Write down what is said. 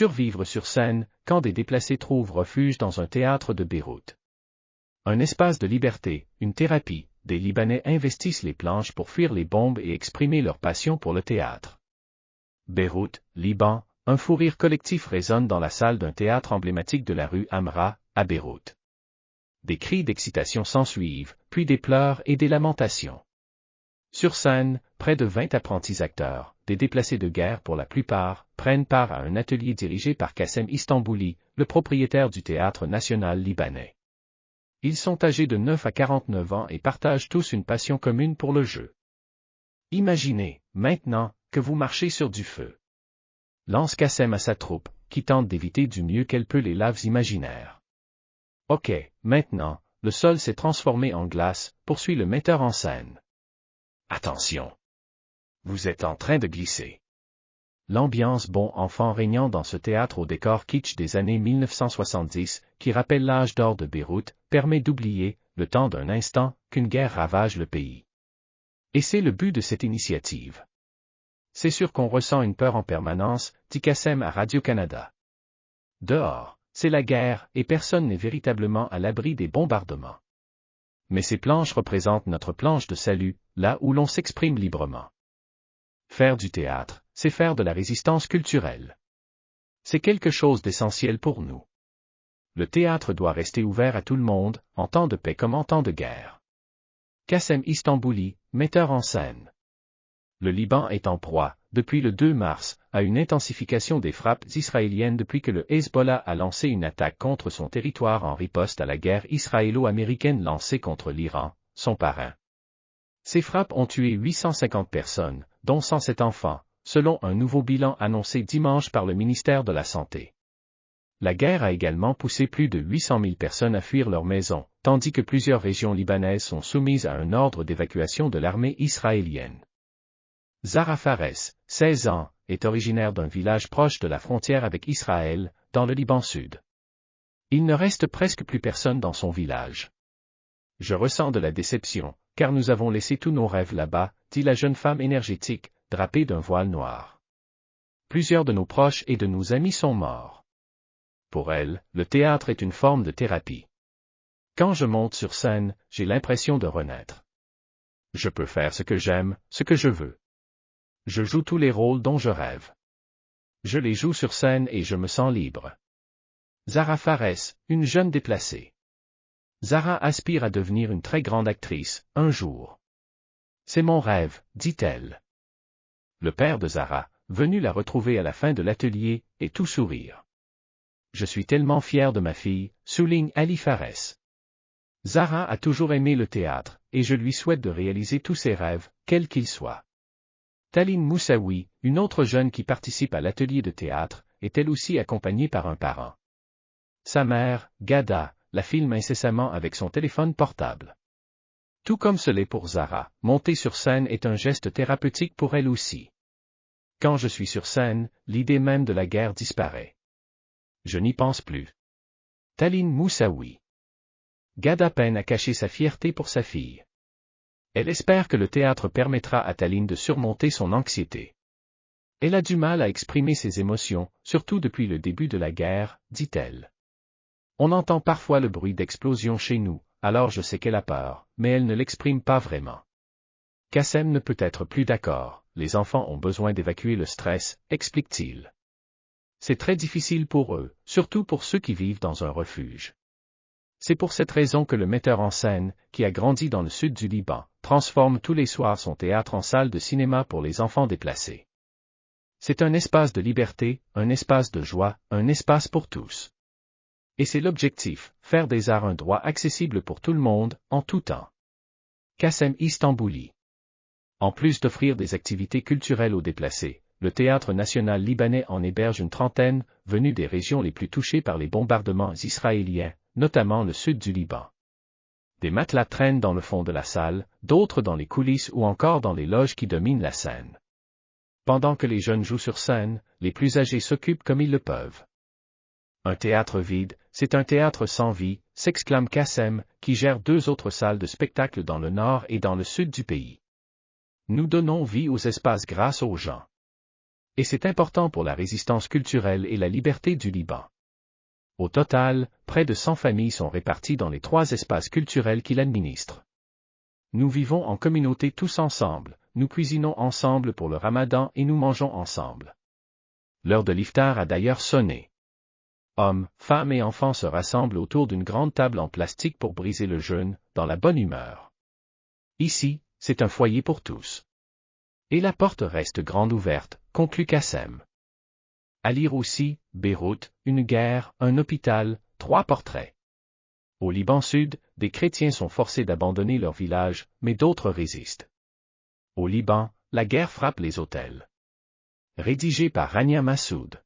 Survivre sur scène, quand des déplacés trouvent refuge dans un théâtre de Beyrouth. Un espace de liberté, une thérapie, des Libanais investissent les planches pour fuir les bombes et exprimer leur passion pour le théâtre. Beyrouth, Liban, un fou rire collectif résonne dans la salle d'un théâtre emblématique de la rue Hamra, à Beyrouth. Des cris d'excitation s'ensuivent, puis des pleurs et des lamentations. Sur scène, près de 20 apprentis acteurs, des déplacés de guerre pour la plupart, prennent part à un atelier dirigé par Kassem Istanbouli, le propriétaire du Théâtre national libanais. Ils sont âgés de 9 à 49 ans et partagent tous une passion commune pour le jeu. Imaginez, maintenant, que vous marchez sur du feu. Lance Kassem à sa troupe, qui tente d'éviter du mieux qu'elle peut les laves imaginaires. Ok, maintenant, le sol s'est transformé en glace, poursuit le metteur en scène. Attention! Vous êtes en train de glisser. L'ambiance bon enfant régnant dans ce théâtre au décor kitsch des années 1970, qui rappelle l'âge d'or de Beyrouth, permet d'oublier, le temps d'un instant, qu'une guerre ravage le pays. Et c'est le but de cette initiative. C'est sûr qu'on ressent une peur en permanence, dit Kassem à Radio-Canada. Dehors, c'est la guerre, et personne n'est véritablement à l'abri des bombardements. Mais ces planches représentent notre planche de salut, là où l'on s'exprime librement. Faire du théâtre, c'est faire de la résistance culturelle. C'est quelque chose d'essentiel pour nous. Le théâtre doit rester ouvert à tout le monde, en temps de paix comme en temps de guerre. Kassem Istanbouli, metteur en scène. Le Liban est en proie, depuis le 2 mars, à une intensification des frappes israéliennes depuis que le Hezbollah a lancé une attaque contre son territoire en riposte à la guerre israélo-américaine lancée contre l'Iran, son parrain. Ces frappes ont tué 850 personnes, dont 107 enfants, selon un nouveau bilan annoncé dimanche par le ministère de la Santé. La guerre a également poussé plus de 800 000 personnes à fuir leur maison, tandis que plusieurs régions libanaises sont soumises à un ordre d'évacuation de l'armée israélienne. Zahra Fares, 16 ans, est originaire d'un village proche de la frontière avec Israël, dans le Liban Sud. Il ne reste presque plus personne dans son village. Je ressens de la déception, car nous avons laissé tous nos rêves là-bas, dit la jeune femme énergétique, drapée d'un voile noir. Plusieurs de nos proches et de nos amis sont morts. Pour elle, le théâtre est une forme de thérapie. Quand je monte sur scène, j'ai l'impression de renaître. Je peux faire ce que j'aime, ce que je veux. Je joue tous les rôles dont je rêve. Je les joue sur scène et je me sens libre. Zahra Fares, une jeune déplacée. Zahra aspire à devenir une très grande actrice, un jour. C'est mon rêve, dit-elle. Le père de Zahra, venu la retrouver à la fin de l'atelier, est tout sourire. Je suis tellement fier de ma fille, souligne Ali Fares. Zahra a toujours aimé le théâtre, et je lui souhaite de réaliser tous ses rêves, quels qu'ils soient. Taline Moussaoui, une autre jeune qui participe à l'atelier de théâtre, est elle aussi accompagnée par un parent. Sa mère, Gada, la filme incessamment avec son téléphone portable. Tout comme ce l'est pour Zahra, monter sur scène est un geste thérapeutique pour elle aussi. Quand je suis sur scène, l'idée même de la guerre disparaît. Je n'y pense plus. Taline Moussaoui. Gada peine à cacher sa fierté pour sa fille. Elle espère que le théâtre permettra à Taline de surmonter son anxiété. Elle a du mal à exprimer ses émotions, surtout depuis le début de la guerre, dit-elle. On entend parfois le bruit d'explosion chez nous, alors je sais qu'elle a peur, mais elle ne l'exprime pas vraiment. Kassem ne peut être plus d'accord, les enfants ont besoin d'évacuer le stress, explique-t-il. C'est très difficile pour eux, surtout pour ceux qui vivent dans un refuge. C'est pour cette raison que le metteur en scène, qui a grandi dans le sud du Liban, transforme tous les soirs son théâtre en salle de cinéma pour les enfants déplacés. C'est un espace de liberté, un espace de joie, un espace pour tous. Et c'est l'objectif, faire des arts un droit accessible pour tout le monde, en tout temps. Kassem Istanbouli. En plus d'offrir des activités culturelles aux déplacés, le Théâtre national libanais en héberge une trentaine, venus des régions les plus touchées par les bombardements israéliens, notamment le sud du Liban. Des matelas traînent dans le fond de la salle, d'autres dans les coulisses ou encore dans les loges qui dominent la scène. Pendant que les jeunes jouent sur scène, les plus âgés s'occupent comme ils le peuvent. Un théâtre vide, c'est un théâtre sans vie, s'exclame Kassem, qui gère 2 autres salles de spectacle dans le nord et dans le sud du pays. Nous donnons vie aux espaces grâce aux gens. Et c'est important pour la résistance culturelle et la liberté du Liban. Au total, près de 100 familles sont réparties dans les 3 espaces culturels qu'il administre. Nous vivons en communauté tous ensemble, nous cuisinons ensemble pour le Ramadan et nous mangeons ensemble. L'heure de l'iftar a d'ailleurs sonné. Hommes, femmes et enfants se rassemblent autour d'une grande table en plastique pour briser le jeûne, dans la bonne humeur. Ici, c'est un foyer pour tous. Et la porte reste grande ouverte, conclut Kassem. À lire aussi, Beyrouth, une guerre, un hôpital, 3 portraits. Au Liban Sud, des chrétiens sont forcés d'abandonner leur village, mais d'autres résistent. Au Liban, la guerre frappe les hôtels. Rédigé par Rania Massoud.